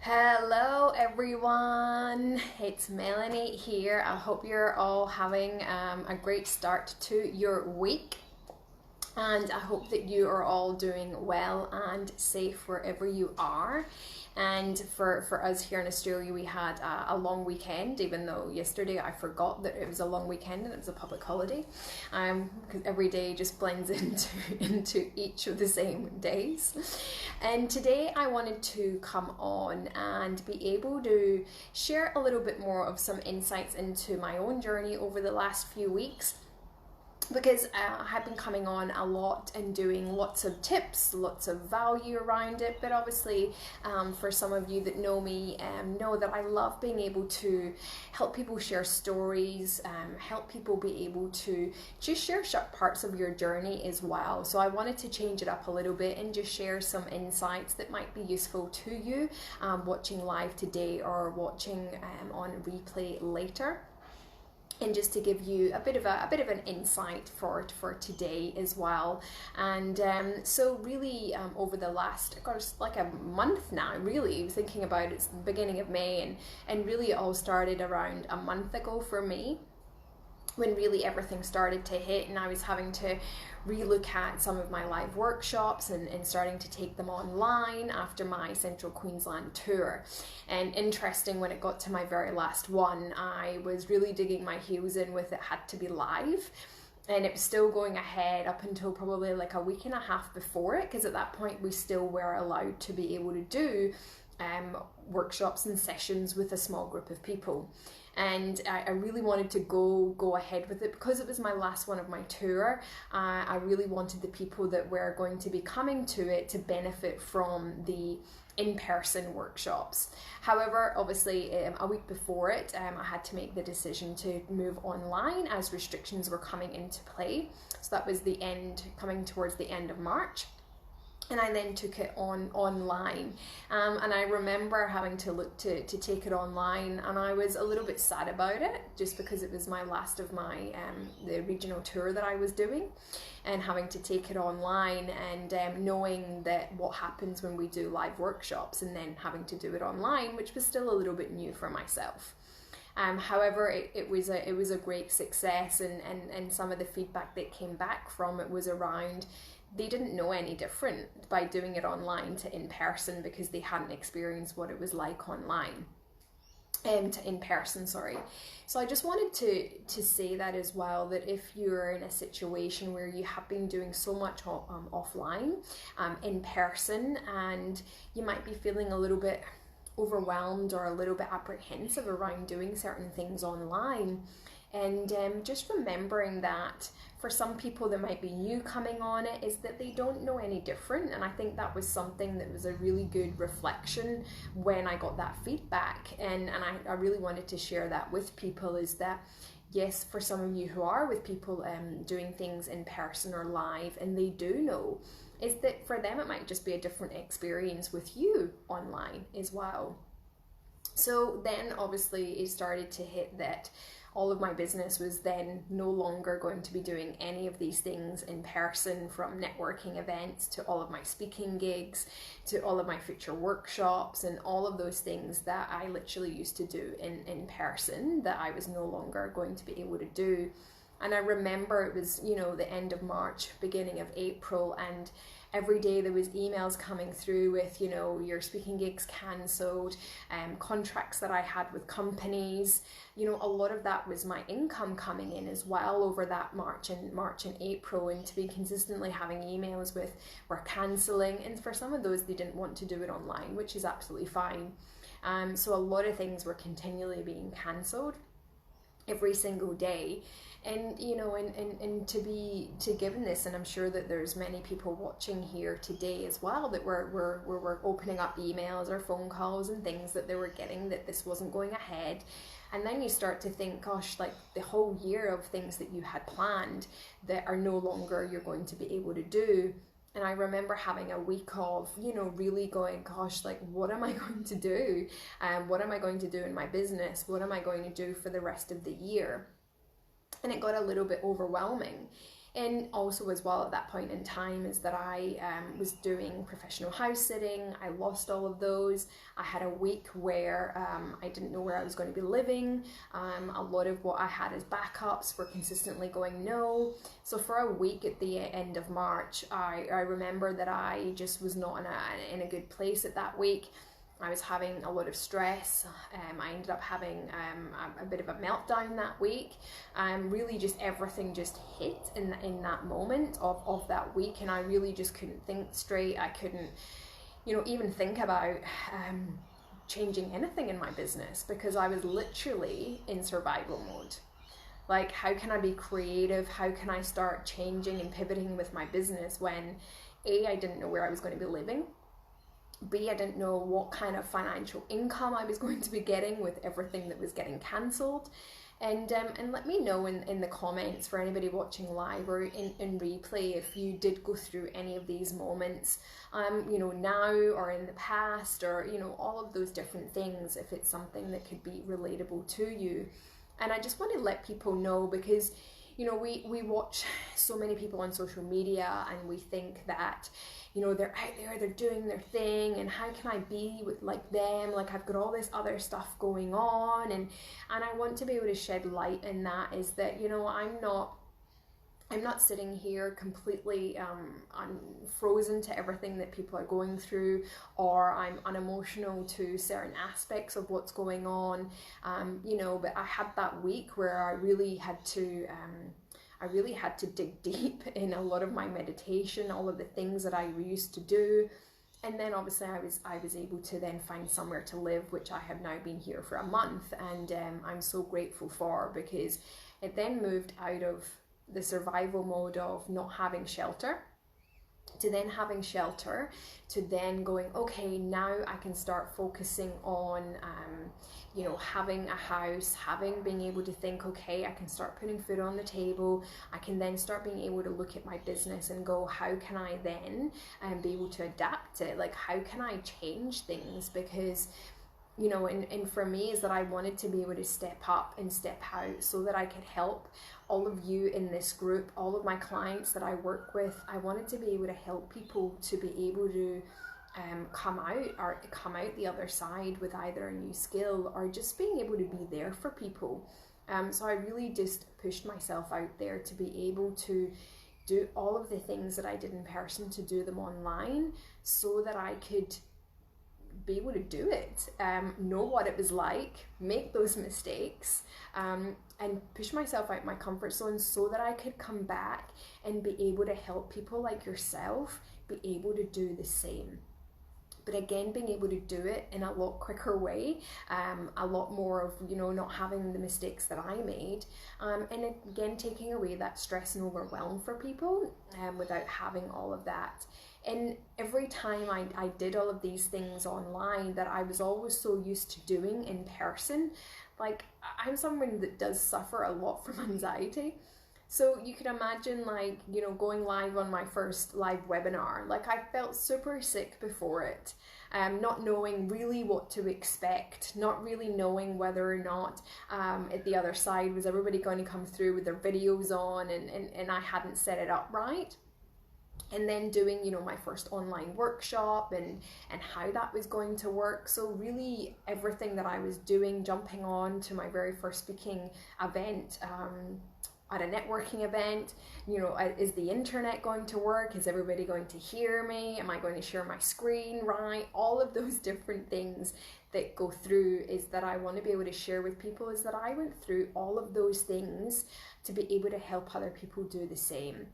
Hello everyone, it's Melanie here. I hope you're all having a great start to your week, and I hope that you are all doing well and safe wherever you are. And for us here in Australia, we had a long weekend, even though yesterday I forgot that it was a long weekend and it was a public holiday, because every day just blends into each of the same days. And today I wanted to come on and be able to share a little bit more of some insights into my own journey over the last few weeks, because I have been coming on a lot and doing lots of tips, lots of value around it. But obviously, for some of you that know me, know that I love being able to help people share stories, help people be able to just share parts of your journey as well. So I wanted to change it up a little bit and just share some insights that might be useful to you, watching live today or watching on replay later, and just to give you a bit of an insight for today as well. And so really, over the last, gosh, like a month now, really, thinking about it's the beginning of May, and really it all started around a month ago for me, when really everything started to hit, and I was having to relook at some of my live workshops and starting to take them online after my Central Queensland tour. And interesting, when it got to my very last one, I was really digging my heels in with it had to be live. And it was still going ahead up until probably like a week and a half before it, because at that point we still were allowed to be able to do workshops and sessions with a small group of people. And I really wanted to go ahead with it because it was my last one of my tour. I really wanted the people that were going to be coming to it to benefit from the in-person workshops. However, obviously, a week before it, I had to make the decision to move online as restrictions were coming into play. So that was coming towards the end of March. And I then took it online, and I remember having to look to take it online, and I was a little bit sad about it, just because it was my last of my the regional tour that I was doing, and having to take it online, and knowing that what happens when we do live workshops, and then having to do it online, which was still a little bit new for myself. However, it was a great success, and some of the feedback that came back from it was around, they didn't know any different by doing it online to in person, because they hadn't experienced what it was like online. To in person, sorry. So I just wanted to say that as well, that if you're in a situation where you have been doing so much offline, in person, and you might be feeling a little bit overwhelmed or a little bit apprehensive around doing certain things online, and just remembering that for some people that might be new coming on it, is that they don't know any different. And I think that was something that was a really good reflection when I got that feedback, and I really wanted to share that with people, is that yes, for some of you who are with people doing things in person or live, and they do know, is that for them it might just be a different experience with you online as well. So then obviously it started to hit that all of my business was then no longer going to be doing any of these things in person, from networking events to all of my speaking gigs to all of my future workshops, and all of those things that I literally used to do in person, that I was no longer going to be able to do. And I remember it was, the end of March, beginning of April, and every day there was emails coming through with, your speaking gigs cancelled, contracts that I had with companies. A lot of that was my income coming in as well over that March and April, and to be consistently having emails with, we're cancelling. And for some of those, they didn't want to do it online, which is absolutely fine. So a lot of things were continually being cancelled every single day. And and to given this, and I'm sure that there's many people watching here today as well that were opening up emails or phone calls and things that they were getting, that this wasn't going ahead. And then you start to think, gosh, like the whole year of things that you had planned that are no longer you're going to be able to do. And I remember having a week of, really going, gosh, like, what am I going to do? What am I going to do in my business? What am I going to do for the rest of the year? And it got a little bit overwhelming. And also as well at that point in time is that I was doing professional house sitting. I lost all of those. I had a week where I didn't know where I was going to be living. A lot of what I had as backups were consistently going no. So for a week at the end of March, I remember that I just was not in a good place at that week. I was having a lot of stress. I ended up having a bit of a meltdown that week. Really just everything just hit in that moment of that week, and I really just couldn't think straight. I couldn't, even think about changing anything in my business because I was literally in survival mode. Like, how can I be creative? How can I start changing and pivoting with my business when A, I didn't know where I was going to be living. B, I didn't know what kind of financial income I was going to be getting with everything that was getting cancelled. And let me know in the comments for anybody watching live or in replay if you did go through any of these moments, now or in the past, or, all of those different things, if it's something that could be relatable to you. And I just want to let people know because, we watch so many people on social media and we think that, they're out there, they're doing their thing, and how can I be like them? Like, I've got all this other stuff going on, and I want to be able to shed light in that is that, I'm not sitting here completely frozen to everything that people are going through, or I'm unemotional to certain aspects of what's going on, but I had that week where I really had to dig deep in a lot of my meditation, all of the things that I used to do. And then obviously I was able to then find somewhere to live, which I have now been here for a month, and I'm so grateful for, because it then moved out of the survival mode of not having shelter to then having shelter, to then going, okay, now I can start focusing on having a house, being able to think, okay, I can start putting food on the table. I can then start being able to look at my business and go, how can I then be able to adapt it? Like, how can I change things? Because and for me is that I wanted to be able to step up and step out so that I could help all of you in this group, all of my clients that I work with. I wanted to be able to help people to be able to come out the other side with either a new skill or just being able to be there for people. So I really just pushed myself out there to be able to do all of the things that I did in person, to do them online, so that I could be able to do it, know what it was like, make those mistakes, and push myself out my comfort zone so that I could come back and be able to help people like yourself be able to do the same. But again, being able to do it in a lot quicker way, a lot more of, not having the mistakes that I made, and again, taking away that stress and overwhelm for people, without having all of that. And every time I did all of these things online that I was always so used to doing in person, like, I'm someone that does suffer a lot from anxiety. So you can imagine, like, going live on my first live webinar, like, I felt super sick before it, not knowing really what to expect, not really knowing whether or not at the other side was everybody going to come through with their videos on, and I hadn't set it up right. And then doing, my first online workshop and how that was going to work. So really everything that I was doing, jumping on to my very first speaking event, at a networking event, is the internet going to work? Is everybody going to hear me? Am I going to share my screen right? All of those different things that go through is that I want to be able to share with people, is that I went through all of those things to be able to help other people do the same.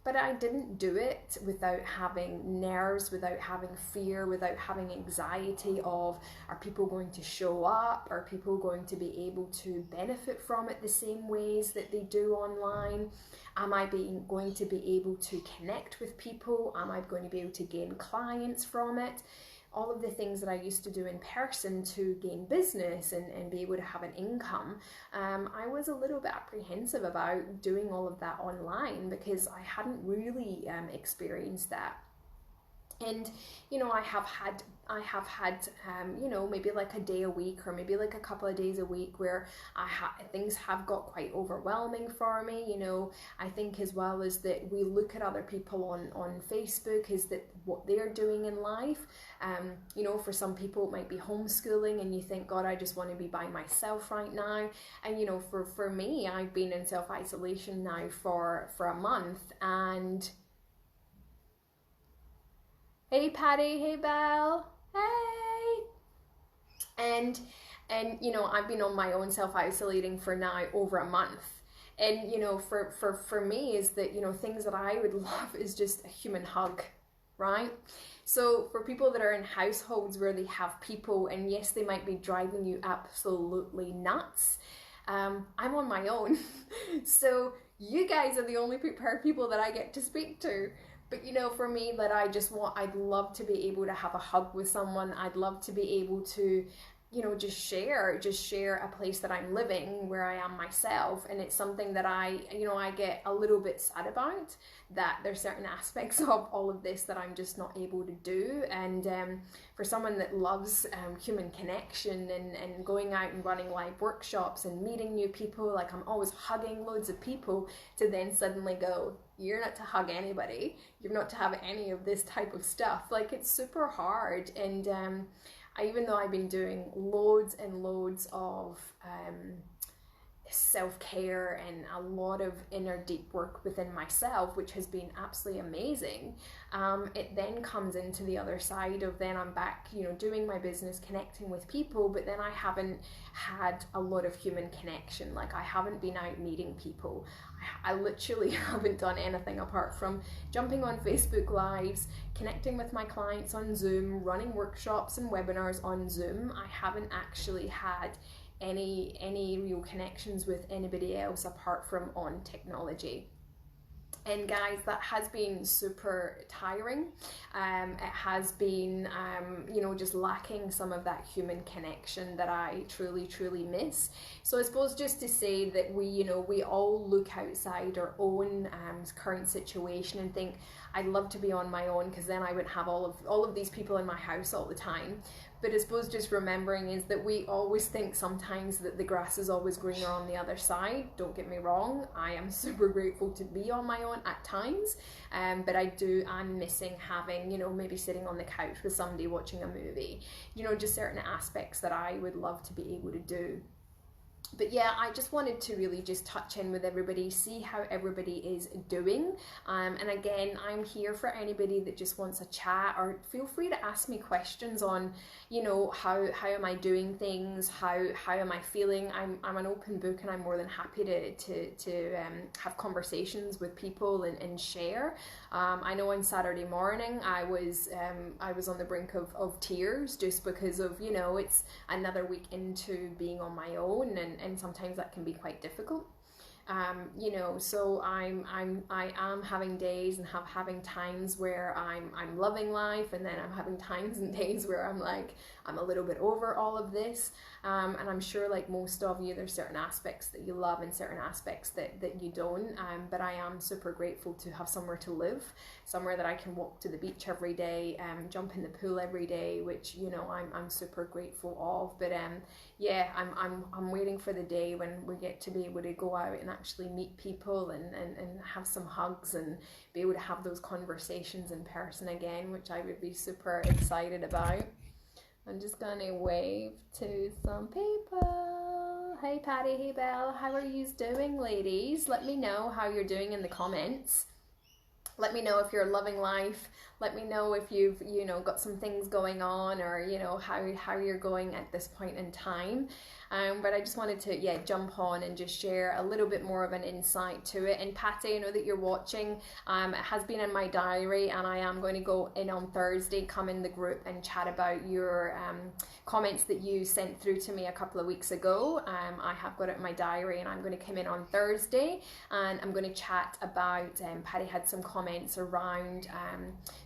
But I didn't do it without having nerves, without having fear, without having anxiety of, are people going to show up? Are people going to be able to benefit from it the same ways that they do online? Am I going to be able to connect with people? Am I going to be able to gain clients from it? All of the things that I used to do in person to gain business and be able to have an income, I was a little bit apprehensive about doing all of that online because I hadn't really experienced that. And, you know, I have had you know, maybe like a day a week or maybe like a couple of days a week where things have got quite overwhelming for me. You know, I think as well as that we look at other people on Facebook, is that what they're doing in life. You know, for some people it might be homeschooling and you think, God, I just want to be by myself right now. And, you know, for me, I've been in self-isolation now for a month. And hey Patty, hey Belle, hey. And you know, I've been on my own self-isolating for now over a month. And, you know, for me is that, you know, things that I would love is just a human hug, right? So for people that are in households where they have people, and yes, they might be driving you absolutely nuts, I'm on my own. So you guys are the only people that I get to speak to. But, you know, for me, that I'd love to be able to have a hug with someone. I'd love to be able to, you know, just share a place that I'm living where I am myself. And it's something that I get a little bit sad about, that there's certain aspects of all of this that I'm just not able to do. And for someone that loves human connection and going out and running live workshops and meeting new people, like I'm always hugging loads of people, to then suddenly go, you're not to hug anybody, you're not to have any of this type of stuff. Like, it's super hard. And even though I've been doing loads and loads of self-care and a lot of inner deep work within myself, which has been absolutely amazing, it then comes into the other side of, then I'm back, you know, doing my business, connecting with people, but then I haven't had a lot of human connection. Like, I haven't been out meeting people. I literally haven't done anything apart from jumping on Facebook Lives, connecting with my clients on Zoom, running workshops and webinars on Zoom. I haven't actually had any real connections with anybody else apart from on technology. And guys, that has been super tiring. It has been, you know, just lacking some of that human connection that I truly miss. So I suppose just to say that we all look outside our own current situation and think, I'd love to be on my own, because then I wouldn't have all of these people in my house all the time. But I suppose just remembering is that we always think sometimes that the grass is always greener on the other side. Don't get me wrong, I am super grateful to be on my own at times, but I'm missing having, you know, maybe sitting on the couch with somebody watching a movie, you know, just certain aspects that I would love to be able to do. But yeah, I just wanted to really just touch in with everybody, see how everybody is doing. And again, I'm here for anybody that just wants a chat, or feel free to ask me questions on, you know, how am I doing things, how am I feeling. I'm an open book, and I'm more than happy to have conversations with people and share. I know on Saturday morning I was on the brink of tears, just because of, you know, it's another week into being on my own, and sometimes that can be quite difficult. You know, so I am having days and having times where I'm loving life, and then I'm having times and days where I'm like, I'm a little bit over all of this. And I'm sure, like most of you, there's certain aspects that you love and certain aspects that you don't. But I am super grateful to have somewhere to live, somewhere that I can walk to the beach every day, jump in the pool every day, which, you know, I'm super grateful of. But yeah, I'm waiting for the day when we get to be able to go out and actually meet people and have some hugs and be able to have those conversations in person again, which I would be super excited about. I'm just gonna wave to some people. Hey Patty, hey Belle, how are you doing, ladies? Let me know how you're doing in the comments. Let me know if you're loving life. Let me know if you've, you know, got some things going on, or, you know, how you're going at this point in time. But I just wanted to, jump on and just share a little bit more of an insight to it. And Patty, I know that you're watching. It has been in my diary, and I am going to go in on Thursday, come in the group and chat about your comments that you sent through to me a couple of weeks ago. I have got it in my diary, and I'm going to come in on Thursday, and I'm going to chat about, Patty had some comments around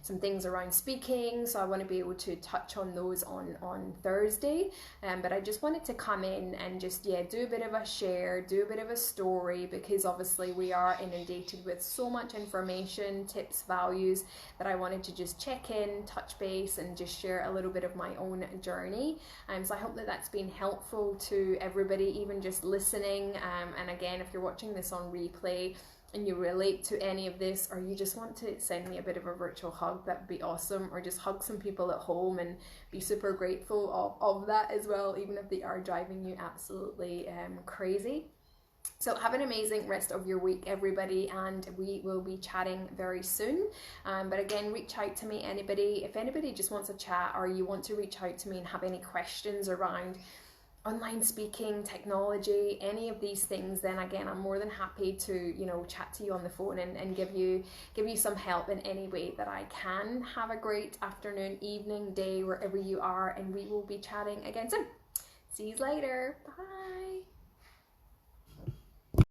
some things around speaking, so I want to be able to touch on those on Thursday. But I just wanted to come in and just do a bit of a share, do a bit of a story, because obviously we are inundated with so much information, tips, values, that I wanted to just check in, touch base, and just share a little bit of my own journey. So I hope that that's been helpful to everybody, even just listening. And again, if you're watching this on replay and you relate to any of this, or you just want to send me a bit of a virtual hug, that'd be awesome. Or just hug some people at home and be super grateful of that as well, even if they are driving you absolutely crazy. So have an amazing rest of your week, everybody, and we will be chatting very soon. But again, reach out to me, if anybody just wants a chat, or you want to reach out to me and have any questions around online speaking, technology, any of these things, then again, I'm more than happy to, chat to you on the phone and give you some help in any way that I can. Have a great afternoon, evening, day, wherever you are, and we will be chatting again soon. See you later. Bye.